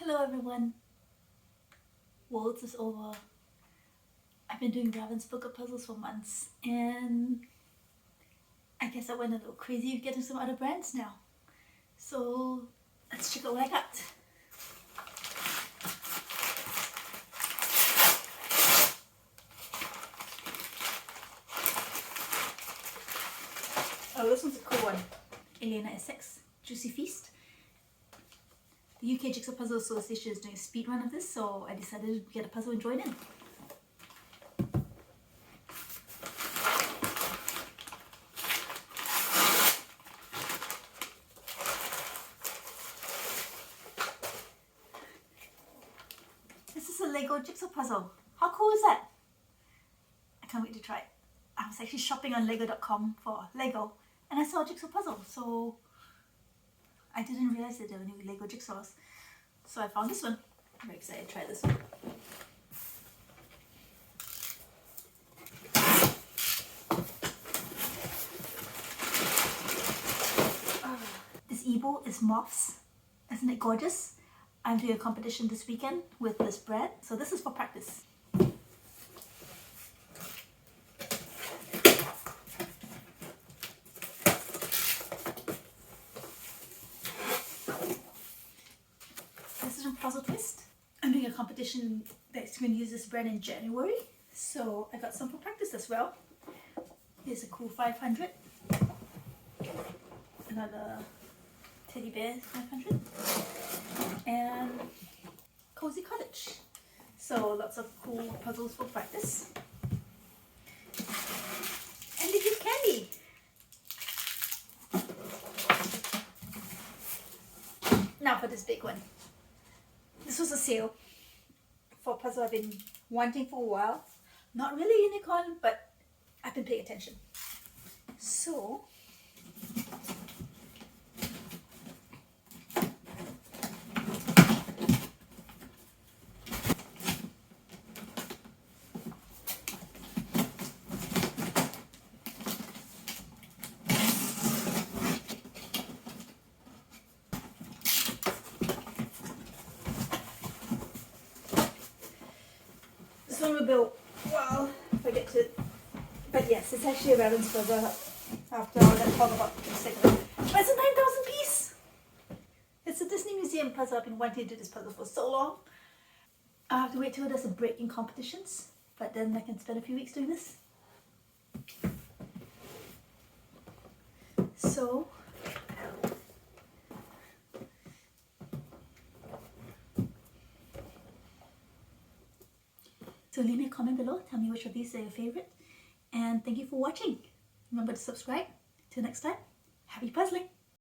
Hello everyone. Worlds is over. I've been doing Ravensburger puzzles for months and I guess I went a little crazy getting some other brands now. So let's check out what I got. Oh, this one's a cool one. Elena Essex, Juicy Feast. The UK Jigsaw Puzzle Association is doing a speed run of this, so I decided to get a puzzle and join in. This is a Lego Jigsaw puzzle. How cool is that? I can't wait to try it. I was actually shopping on lego.com for Lego and I saw a jigsaw puzzle, so I didn't realize that there were new Lego jigsaws. So I found this one. I'm very excited to try this one. This e-bowl is moths. Isn't it gorgeous? I'm doing a competition this weekend with this bread, so this is for practice. This is from Puzzle Twist. I'm doing a competition that's going to use this bread in January, so I got some for practice as well. Here's a cool 500. Another teddy bear 500. And cozy cottage. So lots of cool puzzles for practice. And they give candy. Now for this big one. This was a sale for a puzzle I've been wanting for a while. Not really a unicorn, but I've been paying attention. So this one will build well if I get to it. But yes, it's actually a Ravensburger after all that talk about the second. But it's a 9,000 piece! It's a Disney Museum puzzle. I've been wanting to do this puzzle for so long. I'll have to wait till there's a break in competitions, but then I can spend a few weeks doing this. So leave me a comment below, tell me which of these are your favorite, and thank you for watching. Remember to subscribe. Till next time, happy puzzling!